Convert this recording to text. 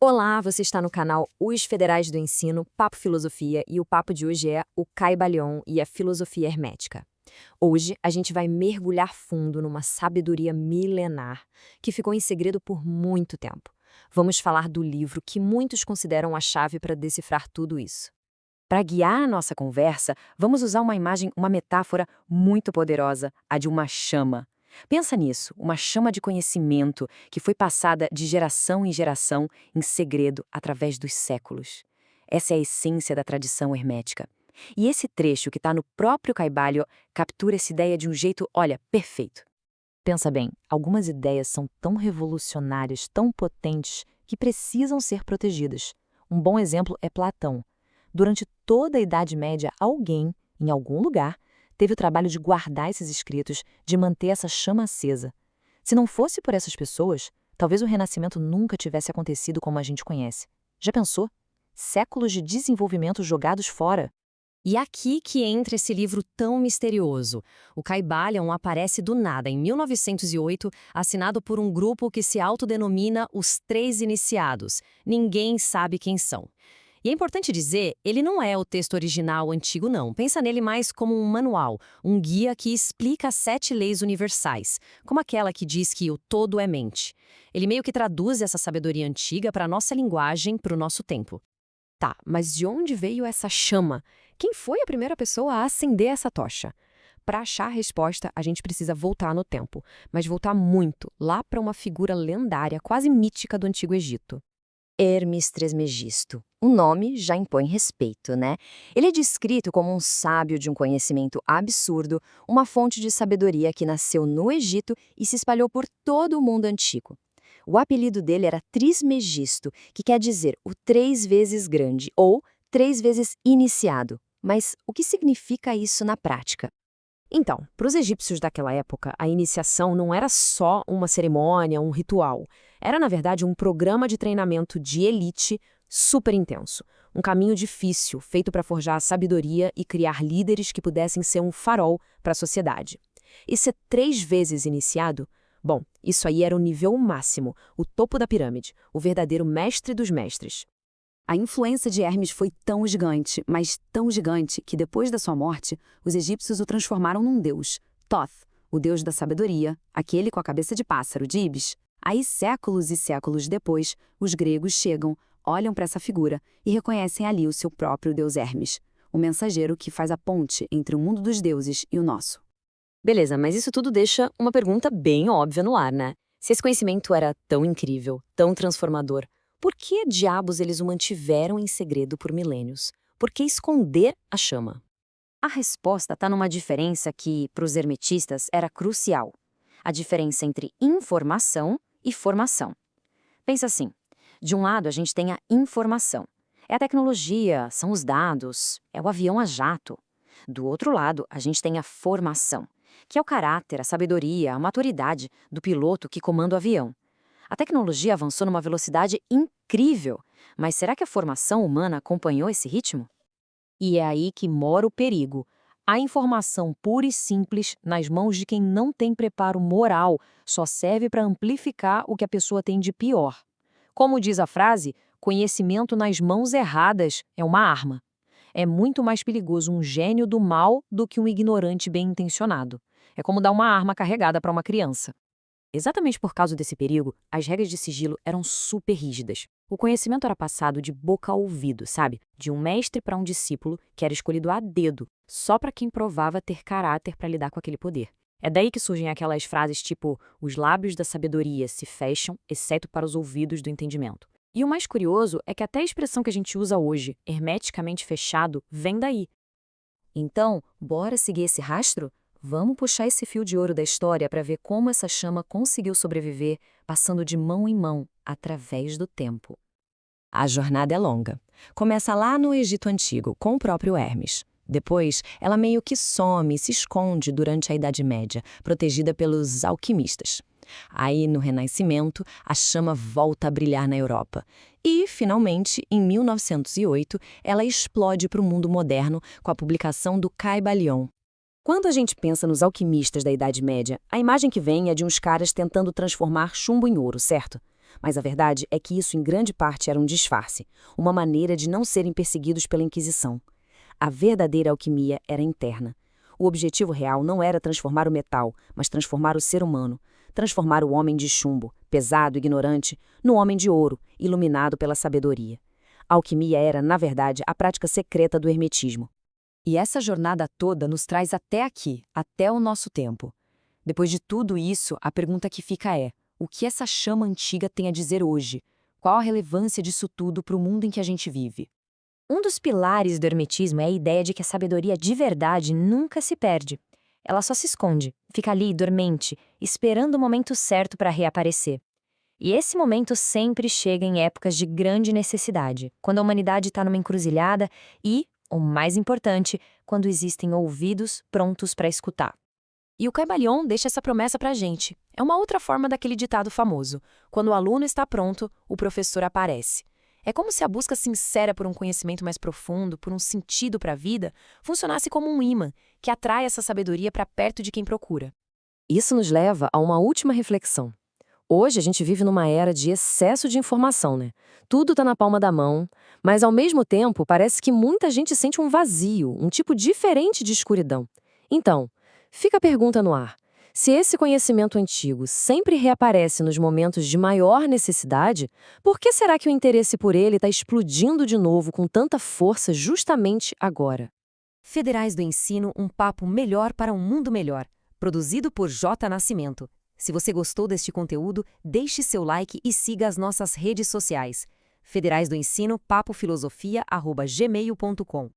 Olá, você está no canal Os Federais do Ensino, Papo Filosofia, e o papo de hoje é o Caibalion e a filosofia hermética. Hoje, a gente vai mergulhar fundo numa sabedoria milenar que ficou em segredo por muito tempo. Vamos falar do livro que muitos consideram a chave para decifrar tudo isso. Para guiar a nossa conversa, vamos usar uma imagem, uma metáfora muito poderosa, a de uma chama. Pensa nisso, uma chama de conhecimento que foi passada de geração em geração, em segredo, através dos séculos. Essa é a essência da tradição hermética. E esse trecho que está no próprio Kaibalio captura essa ideia de um jeito, olha, perfeito. Pensa bem, algumas ideias são tão revolucionárias, tão potentes, que precisam ser protegidas. Um bom exemplo é Platão. Durante toda a Idade Média, alguém, em algum lugar, teve o trabalho de guardar esses escritos, de manter essa chama acesa. Se não fosse por essas pessoas, talvez o Renascimento nunca tivesse acontecido como a gente conhece. Já pensou? Séculos de desenvolvimento jogados fora. E aqui que entra esse livro tão misterioso. O Caibalion aparece do nada, em 1908, assinado por um grupo que se autodenomina os Três Iniciados. Ninguém sabe quem são. E é importante dizer, ele não é o texto original antigo, não. Pensa nele mais como um manual, um guia que explica as 7 leis universais, como aquela que diz que o todo é mente. Ele meio que traduz essa sabedoria antiga para a nossa linguagem, para o nosso tempo. Tá, mas de onde veio essa chama? Quem foi a primeira pessoa a acender essa tocha? Para achar a resposta, a gente precisa voltar no tempo, mas voltar muito, lá para uma figura lendária, quase mítica do Antigo Egito. Hermes Trismegisto. O nome já impõe respeito, né? Ele é descrito como um sábio de um conhecimento absurdo, uma fonte de sabedoria que nasceu no Egito e se espalhou por todo o mundo antigo. O apelido dele era Trismegisto, que quer dizer o 3 vezes grande ou 3 vezes iniciado. Mas o que significa isso na prática? Então, para os egípcios daquela época, a iniciação não era só uma cerimônia, um ritual. Era, na verdade, um programa de treinamento de elite super intenso. Um caminho difícil, feito para forjar sabedoria e criar líderes que pudessem ser um farol para a sociedade. E ser 3 vezes iniciado? Bom, isso aí era o nível máximo, o topo da pirâmide, o verdadeiro mestre dos mestres. A influência de Hermes foi tão gigante, mas tão gigante, que depois da sua morte, os egípcios o transformaram num deus, Thoth, o deus da sabedoria, aquele com a cabeça de pássaro, de Ibis. Aí, séculos e séculos depois, os gregos chegam, olham para essa figura e reconhecem ali o seu próprio deus Hermes, o mensageiro que faz a ponte entre o mundo dos deuses e o nosso. Beleza, mas isso tudo deixa uma pergunta bem óbvia no ar, né? Se esse conhecimento era tão incrível, tão transformador, por que diabos eles o mantiveram em segredo por milênios? Por que esconder a chama? A resposta está numa diferença que, para os hermetistas, era crucial. A diferença entre informação e formação. Pensa assim, de um lado a gente tem a informação. É a tecnologia, são os dados, é o avião a jato. Do outro lado, a gente tem a formação, que é o caráter, a sabedoria, a maturidade do piloto que comanda o avião. A tecnologia avançou numa velocidade incrível, mas será que a formação humana acompanhou esse ritmo? E é aí que mora o perigo. A informação pura e simples, nas mãos de quem não tem preparo moral, só serve para amplificar o que a pessoa tem de pior. Como diz a frase, conhecimento nas mãos erradas é uma arma. É muito mais perigoso um gênio do mal do que um ignorante bem-intencionado. É como dar uma arma carregada para uma criança. Exatamente por causa desse perigo, as regras de sigilo eram super rígidas. O conhecimento era passado de boca a ouvido, sabe? De um mestre para um discípulo, que era escolhido a dedo, só para quem provava ter caráter para lidar com aquele poder. É daí que surgem aquelas frases tipo, os lábios da sabedoria se fecham, exceto para os ouvidos do entendimento. E o mais curioso é que até a expressão que a gente usa hoje, hermeticamente fechado, vem daí. Então, bora seguir esse rastro? Vamos puxar esse fio de ouro da história para ver como essa chama conseguiu sobreviver, passando de mão em mão, através do tempo. A jornada é longa. Começa lá no Egito Antigo, com o próprio Hermes. Depois, ela meio que some e se esconde durante a Idade Média, protegida pelos alquimistas. Aí, no Renascimento, a chama volta a brilhar na Europa. E, finalmente, em 1908, ela explode para o mundo moderno com a publicação do Caibalion. Quando a gente pensa nos alquimistas da Idade Média, a imagem que vem é de uns caras tentando transformar chumbo em ouro, certo? Mas a verdade é que isso em grande parte era um disfarce, uma maneira de não serem perseguidos pela Inquisição. A verdadeira alquimia era interna. O objetivo real não era transformar o metal, mas transformar o ser humano, transformar o homem de chumbo, pesado e ignorante, no homem de ouro, iluminado pela sabedoria. A alquimia era, na verdade, a prática secreta do hermetismo. E essa jornada toda nos traz até aqui, até o nosso tempo. Depois de tudo isso, a pergunta que fica é: o que essa chama antiga tem a dizer hoje? Qual a relevância disso tudo para o mundo em que a gente vive? Um dos pilares do hermetismo é a ideia de que a sabedoria de verdade nunca se perde. Ela só se esconde, fica ali, dormente, esperando o momento certo para reaparecer. E esse momento sempre chega em épocas de grande necessidade, quando a humanidade está numa encruzilhada e, o mais importante, quando existem ouvidos prontos para escutar. E o Caibalion deixa essa promessa pra gente. É uma outra forma daquele ditado famoso: quando o aluno está pronto, o professor aparece. É como se a busca sincera por um conhecimento mais profundo, por um sentido para a vida, funcionasse como um ímã que atrai essa sabedoria para perto de quem procura. Isso nos leva a uma última reflexão. Hoje a gente vive numa era de excesso de informação, né? Tudo está na palma da mão, mas ao mesmo tempo parece que muita gente sente um vazio, um tipo diferente de escuridão. Então, fica a pergunta no ar. Se esse conhecimento antigo sempre reaparece nos momentos de maior necessidade, por que será que o interesse por ele está explodindo de novo com tanta força justamente agora? Federais do Ensino, um papo melhor para um mundo melhor. Produzido por J. Nascimento. Se você gostou deste conteúdo, deixe seu like e siga as nossas redes sociais. Federais do Ensino, papofilosofia@gmail.com